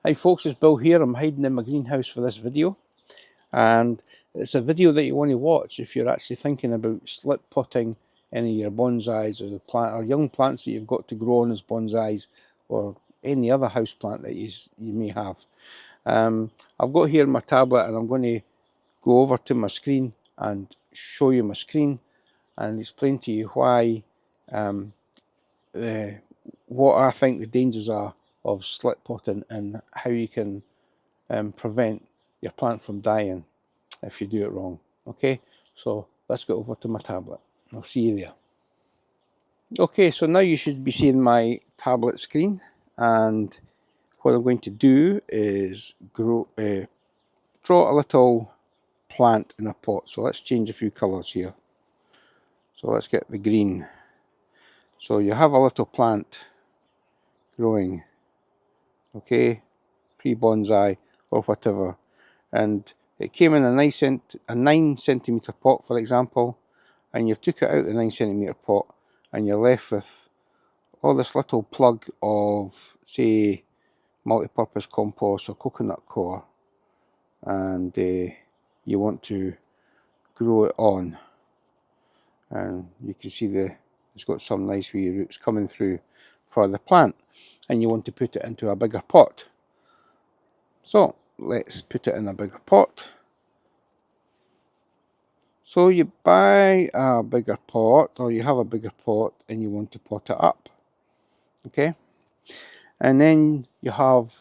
Hi folks, it's Bill here. I'm hiding in my greenhouse for this video, and it's a video that you want to watch if you're actually thinking about slip potting any of your bonsais or the plant or young plants that you've got to grow on as bonsais, or any other house plant that you may have. I've got here my tablet, and I'm going to go over to my screen and show you my screen and explain to you why what I think the dangers are of slip potting and how you can prevent your plant from dying if you do it wrong. Okay, so let's go over to my tablet. I'll see you there. Okay, so now you should be seeing my tablet screen, and what I'm going to do is draw a little plant in a pot. So let's change a few colours here. So let's get the green. So you have a little plant growing, okay, pre-bonsai or whatever, and it came in a 9 centimetre pot, for example, and you've took it out of the 9 centimetre pot and you're left with all this little plug of, say, multi-purpose compost or coconut coir, and you want to grow it on, and you can see it's got some nice wee roots coming through for the plant, and you want to put it into a bigger pot. So let's put it in a bigger pot. So you buy a bigger pot, or you have a bigger pot, and you want to pot it up, okay? And then you have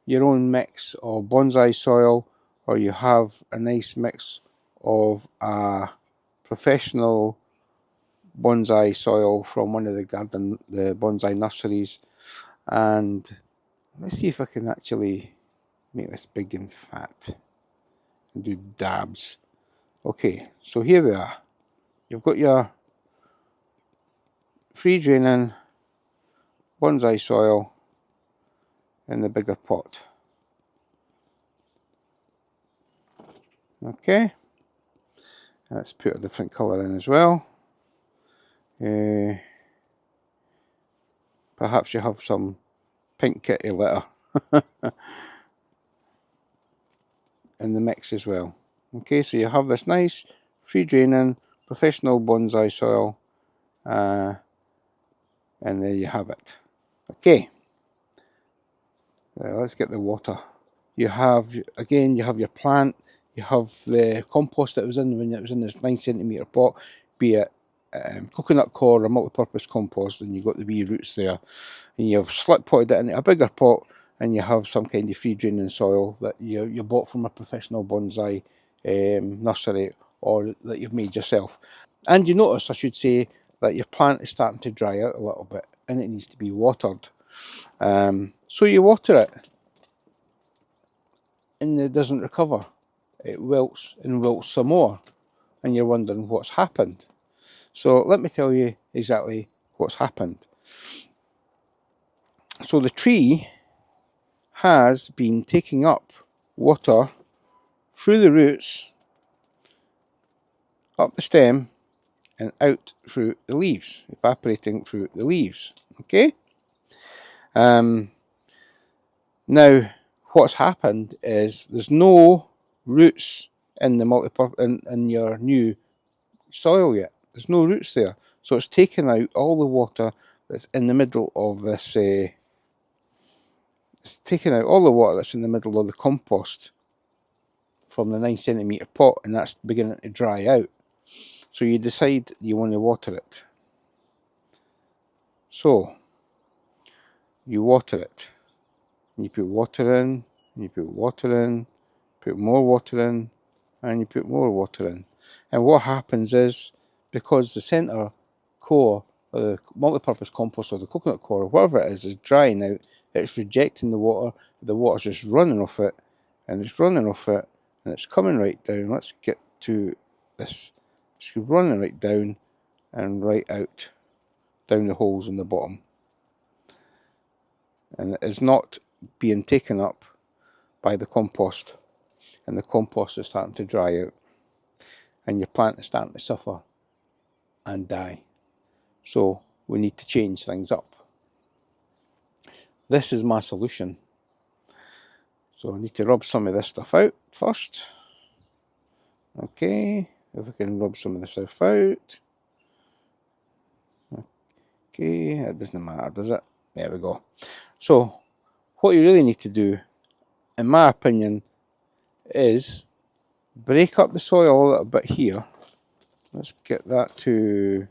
your own mix of bonsai soil, or you have a nice mix of a professional bonsai soil from one of the bonsai nurseries. And let's see if I can actually make this big and fat and do dabs. Okay, so here we are. You've got your free draining bonsai soil in the bigger pot. Okay, let's put a different colour in as well. Perhaps you have some pink kitty litter in the mix as well. Okay, so you have this nice free draining professional bonsai soil, and there you have it. Okay, let's get the water. You have your plant, you have the compost that was in when it was in this 9 centimetre pot, be it coconut coir or multi-purpose compost, and you've got the wee roots there, and you've slip potted it into a bigger pot, and you have some kind of free draining soil that you bought from a professional bonsai nursery, or that you've made yourself. And you notice, I should say, that your plant is starting to dry out a little bit and it needs to be watered. So you water it and it doesn't recover. It wilts and wilts some more, and you're wondering what's happened. So let me tell you exactly what's happened. So the tree has been taking up water through the roots, up the stem, and out through the leaves, evaporating through the leaves. Okay? Now, what's happened is there's no roots in the in your new soil yet. There's no roots there, so it's taken out all the water that's in the middle of this. It's taken out all the water that's in the middle of the compost from the 9 centimetre pot, and that's beginning to dry out. So you decide you want to water it. So you water it. You put water in, you put water in, put more water in, and you put more water in. And what happens is, because the centre core, or the multi-purpose compost, or the coconut coir, or whatever it is drying out, it's rejecting the water's just running off it, and it's running off it, and it's coming right down. Let's get to this. It's running right down and right out, down the holes in the bottom. And it is not being taken up by the compost, and the compost is starting to dry out, and your plant is starting to suffer and die. So we need to change things up. This is my solution. So I need to rub some of this stuff out first. Okay, if I can rub some of this stuff out. Okay, it doesn't matter, does it? There we go. So what you really need to do, in my opinion, is break up the soil a little bit here. Let's get that to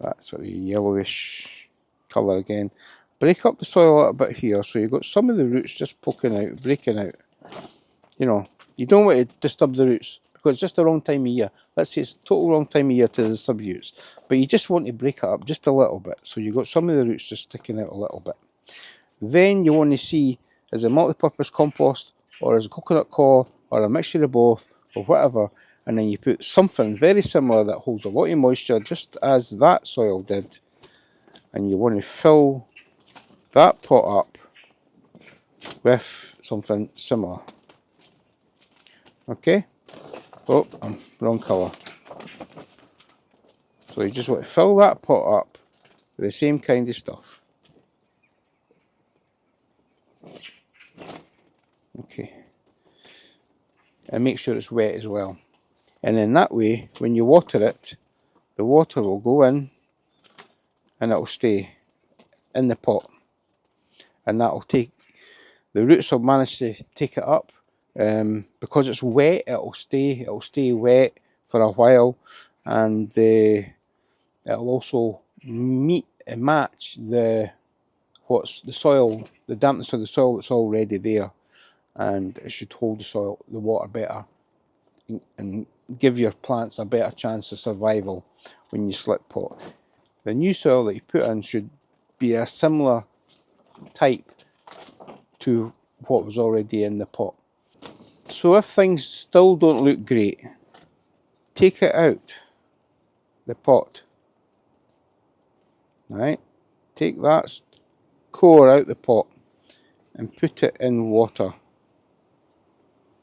that sort of yellowish colour again. Break up the soil a little bit here, so you've got some of the roots just poking out, breaking out. You know, you don't want to disturb the roots because it's just the wrong time of year. Let's say it's total wrong time of year to disturb roots, but you just want to break it up just a little bit, so you've got some of the roots just sticking out a little bit. Then you want to see, is it multi-purpose compost, or is it coconut coir, or a mixture of both, or whatever, and then you put something very similar that holds a lot of moisture, just as that soil did, and you want to fill that pot up with something similar. Okay? Oh, wrong colour. So you just want to fill that pot up with the same kind of stuff. Okay. And make sure it's wet as well. And then that way, when you water it, the water will go in and it will stay in the pot. And that will take, the roots will manage to take it up. Because it's wet, it'll stay wet for a while, and it'll also match the soil, the dampness of the soil that's already there, and it should hold the water better, and give your plants a better chance of survival when you slip pot. The new soil that you put in should be a similar type to what was already in the pot. So if things still don't look great, take it out the pot. Right? Take that core out the pot and put it in water.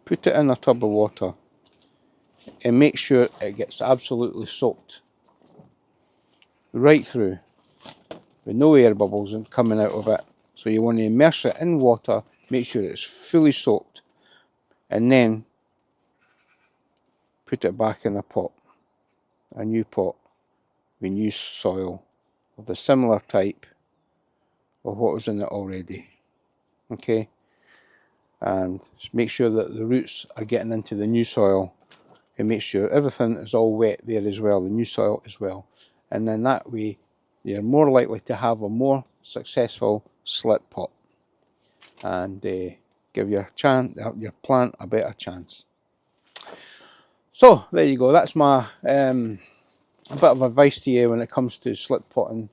Put it in a tub of water and make sure it gets absolutely soaked right through, with no air bubbles coming out of it. So you want to immerse it in water, make sure it's fully soaked, and then put it back in a pot, a new pot with new soil of the similar type of what was in it already. Okay, and make sure that the roots are getting into the new soil, and make sure everything is all wet there as well, the new soil as well, and then that way you're more likely to have a more successful slip pot and give your plant a better chance. So there you go, that's my a bit of advice to you when it comes to slip potting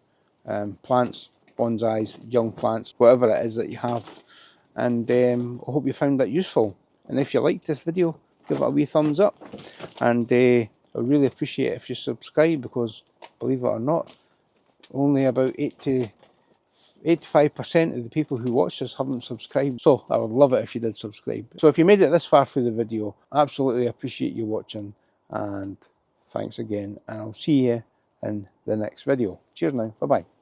plants, bonsais, young plants, whatever it is that you have. And I hope you found that useful. And if you liked this video, give it a wee thumbs up. And I really appreciate it if you subscribe, because believe it or not, only about 85% of the people who watch this haven't subscribed. So I would love it if you did subscribe. So if you made it this far through the video, I absolutely appreciate you watching, and thanks again, and I'll see you in the next video. Cheers now, bye bye.